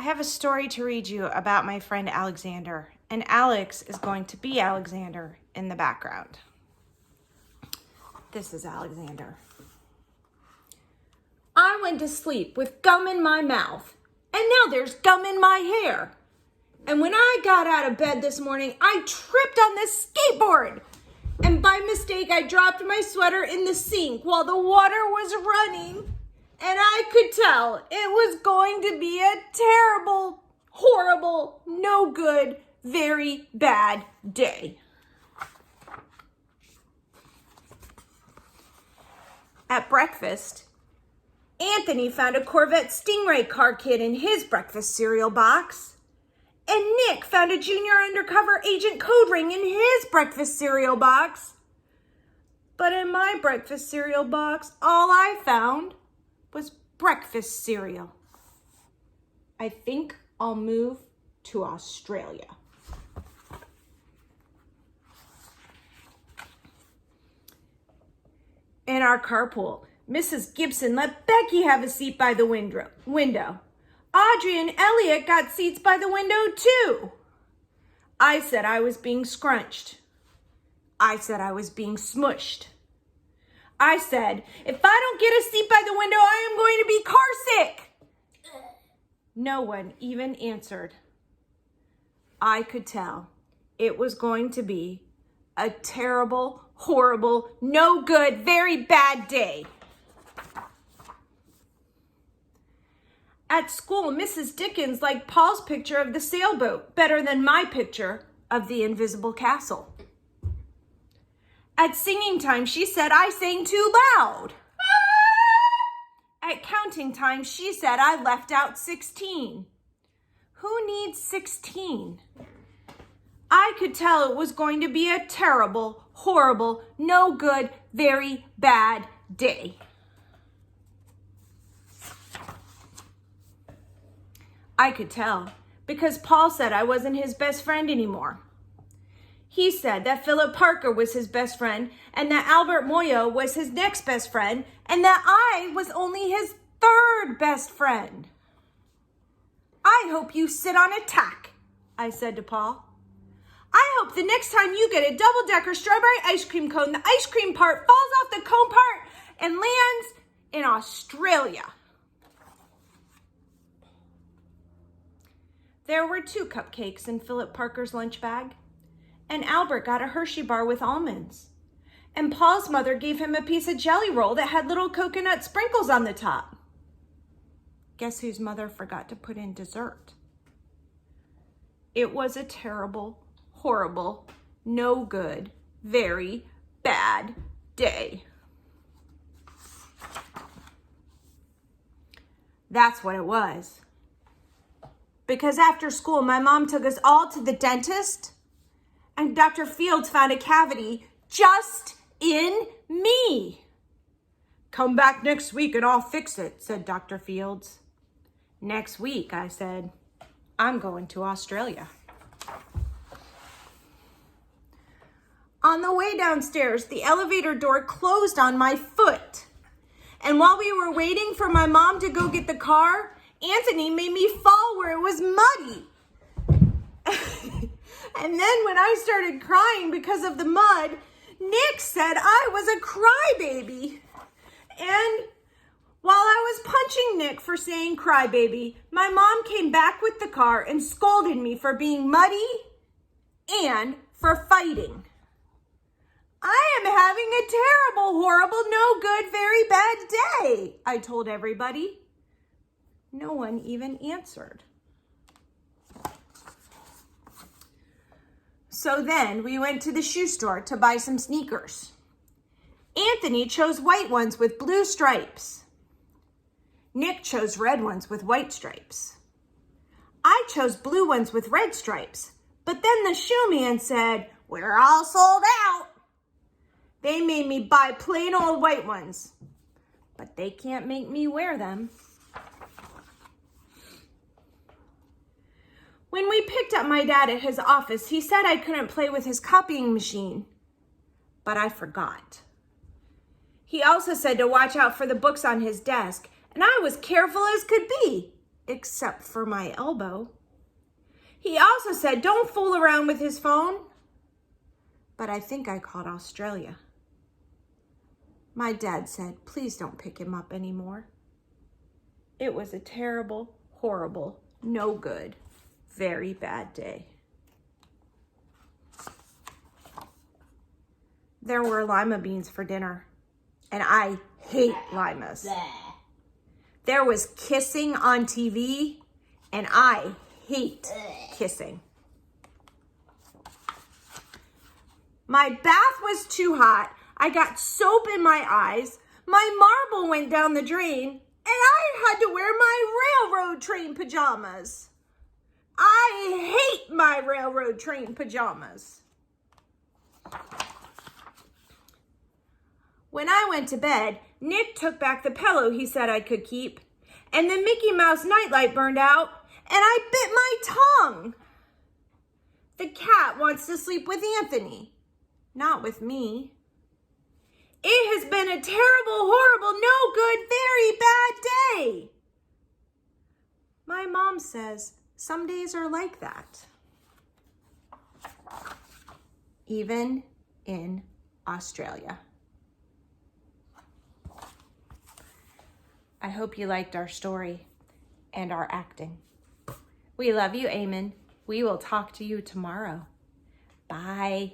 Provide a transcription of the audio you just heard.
have a story to read you about my friend Alexander, and Alex is going to be Alexander in the background. This is Alexander. I went to sleep with gum in my mouth, and now there's gum in my hair. And when I got out of bed this morning, I tripped on this skateboard. And by mistake, I dropped my sweater in the sink while the water was running. And I could tell it was going to be a terrible, horrible, no good, very bad day. At breakfast, Anthony found a Corvette Stingray car kit in his breakfast cereal box. And Nick found a junior undercover agent code ring in his breakfast cereal box. But in my breakfast cereal box, all I found was breakfast cereal. I think I'll move to Australia. In our carpool, Mrs. Gibson let Becky have a seat by the window. Audrey and Elliot got seats by the window too. I said I was being scrunched. I said I was being smushed. I said, if I don't get a seat by the window, I am going to be car sick. No one even answered. I could tell it was going to be a terrible, horrible, no good, very bad day. At school, Mrs. Dickens liked Paul's picture of the sailboat better than my picture of the invisible castle. At singing time, she said I sang too loud. At counting time, she said I left out 16. Who needs 16? I could tell it was going to be a terrible, horrible, no good, very bad day. I could tell because Paul said I wasn't his best friend anymore. He said that Philip Parker was his best friend and that Albert Moyo was his next best friend and that I was only his third best friend. I hope you sit on a tack, I said to Paul. I hope the next time you get a double-decker strawberry ice cream cone, the ice cream part falls off the cone part and lands in Australia. There were 2 cupcakes in Philip Parker's lunch bag, and Albert got a Hershey bar with almonds, and Paul's mother gave him a piece of jelly roll that had little coconut sprinkles on the top. Guess whose mother forgot to put in dessert? It was a terrible, horrible, no good, very bad day. That's what it was. Because after school, my mom took us all to the dentist, and Dr. Fields found a cavity just in me. Come back next week and I'll fix it, said Dr. Fields. Next week, I said, I'm going to Australia. On the way downstairs, the elevator door closed on my foot. And while we were waiting for my mom to go get the car, Anthony made me fall where it was muddy. And then when I started crying because of the mud, Nick said I was a crybaby. And while I was punching Nick for saying crybaby, my mom came back with the car and scolded me for being muddy and for fighting. I am having a terrible, horrible, no good, very bad day, I told everybody. No one even answered. So then we went to the shoe store to buy some sneakers. Anthony chose white ones with blue stripes. Nick chose red ones with white stripes. I chose blue ones with red stripes, but then the shoe man said, we're all sold out. They made me buy plain old white ones, but they can't make me wear them. When we picked up my dad at his office, he said I couldn't play with his copying machine, but I forgot. He also said to watch out for the books on his desk, and I was careful as could be. except for my elbow. He also said, don't fool around with his phone. But I think I called Australia. My dad said, please don't pick him up anymore. It was a terrible, horrible, no good, very bad day. There were lima beans for dinner, and I hate limas. There was kissing on TV, and I hate kissing. My bath was too hot. I got soap in my eyes. My marble went down the drain, and I had to wear my railroad train pajamas. I hate my railroad train pajamas. When I went to bed, Nick took back the pillow he said I could keep, and the Mickey Mouse nightlight burned out, and I bit my tongue. The cat wants to sleep with Anthony, not with me. It has been a terrible, horrible, no good, very bad day. My mom says some days are like that. Even in Australia. I hope you liked our story and our acting. We love you, Eamon. We will talk to you tomorrow. Bye.